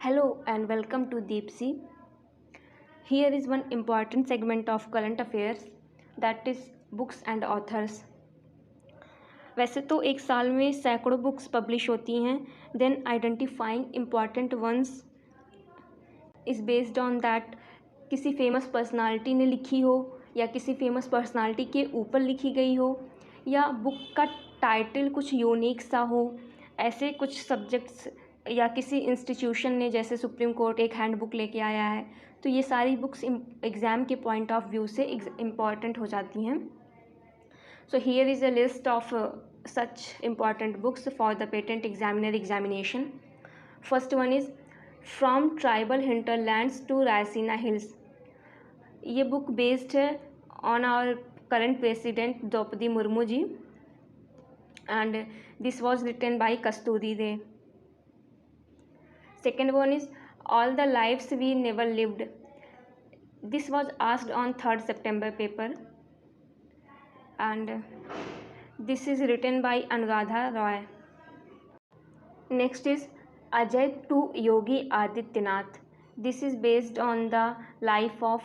Hello and welcome to Deepsi. Here is one important segment of current affairs, that is books and authors. वैसे तो एक साल में सैकड़ों बुक्स पब्लिश होती हैं, then identifying important ones is based on that किसी famous personality ने लिखी हो या किसी फेमस पर्सनालिटी के ऊपर लिखी गई हो या बुक का टाइटल कुछ यूनिक सा हो, ऐसे कुछ सब्जेक्ट्स या किसी इंस्टीट्यूशन ने जैसे सुप्रीम कोर्ट एक हैंडबुक लेके आया है, तो ये सारी बुक्स एग्ज़ाम के पॉइंट ऑफ व्यू से इम्पॉर्टेंट हो जाती हैं. So here is a list of such important books for the patent examiner examination. First one is From Tribal Hinterlands to Raisina Hills. ये बुक बेस्ड है on our current president Droupadi Murmu ji and this was written by Kasturi Ray. Second one is All the Lives We Never Lived. This was asked on 3rd September paper and this is written by Anuradha Roy. Next is Ajay to Yogi Adityanath. This is based on the life of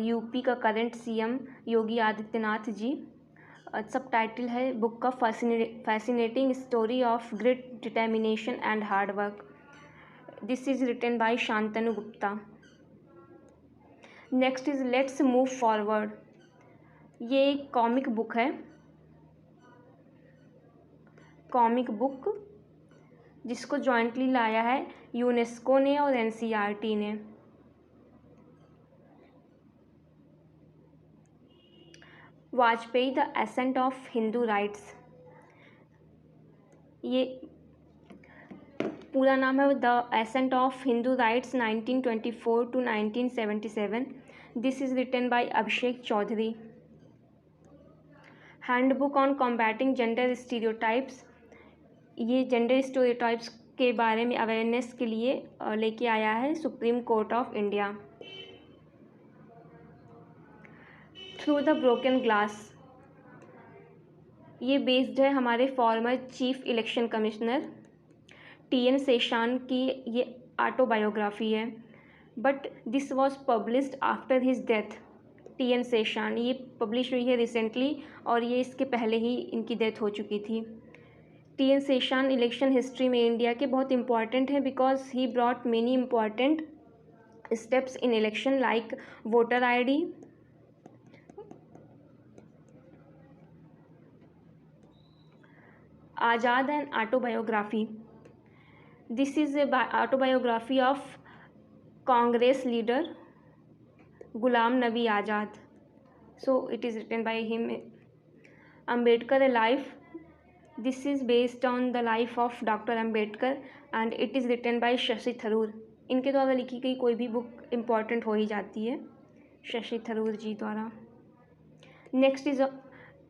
UP का current CM Yogi Adityanath ji. Subtitle है book का fascinating story of grit determination and hard work. This is written by Shantanu Gupta. Next is let's move forward. ये एक comic book है, comic book जिसको jointly लाया है UNESCO ने और एनसीईआरटी ने. Vajpayee the ascent of Hindu rights. ये पूरा नाम है the ascent of Hindu rights 1924 to 1977. This is written by Abhishek Chaudhary. Handbook on combating gender stereotypes. ये जेंडर स्टीरियोटाइप्स के बारे में अवेयरनेस के लिए लेके आया है Supreme Court of India. Through the broken glass. ये बेस्ड है हमारे former chief election commissioner T N. Seshan की ये ऑटोबायोग्राफी है, but this was published after his death. T N. Seshan ये पब्लिश हुई है रिसेंटली और ये इसके पहले ही इनकी डेथ हो चुकी थी. टी.एन. शेषान इलेक्शन हिस्ट्री में इंडिया के बहुत इंपॉर्टेंट हैं because he brought many important steps in election like voter ID, Azad and autobiography. This is a autobiography of Congress leader Ghulam Nabi Azad. So it is written by him. Ambedkar a life. This is based on the life of doctor Ambedkar and it is written by Shashi Tharoor. इनके द्वारा लिखी गई कोई भी book important हो ही जाती है शशि थरूर जी द्वारा. Next is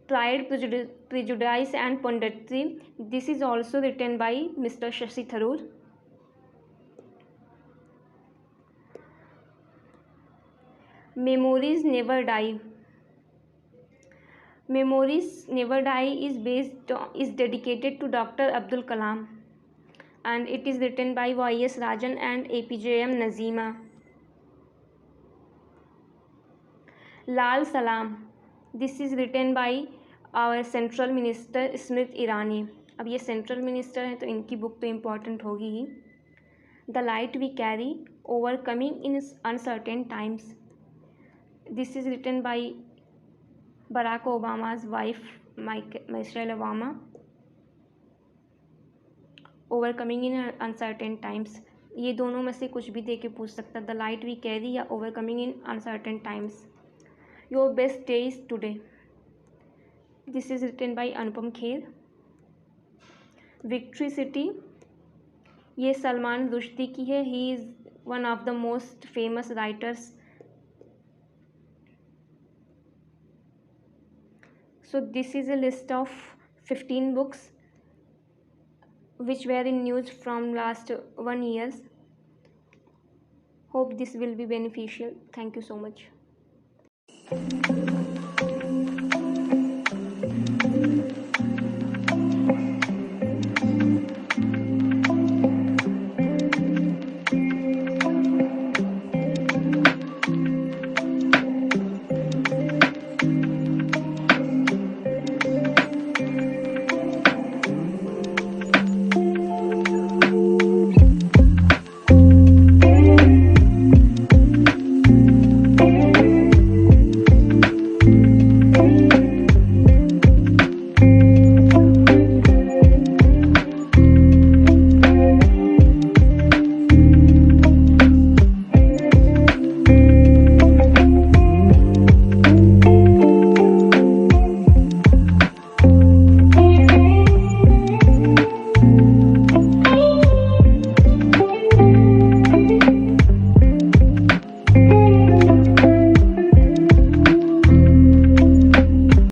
Pride, Prejudice and Punditry. This is also written by Mr. Shashi Tharoor. Memories Never Die. Memories Never Die is dedicated to Dr. Abdul Kalam and it is written by Y.S. Rajan and APJM Nazima. Lal Salam. This is written by our central minister Smriti Irani. अब ये central minister हैं तो इनकी book तो important होगी ही. The light we carry overcoming in uncertain times. This is written by Barack Obama's wife Michelle Obama. Overcoming in uncertain times, ये दोनों में से कुछ भी दे के पूछ सकता है, द लाइट वी कैरी या overcoming in uncertain times. Your best day is today. This is written by Anupam Kher. Victory City. ये सलमान रुश्दी की है. He is one of the most famous writers. So this is a list of 15 books which were in news from last 1 year. Hope this will be beneficial. Thank you so much.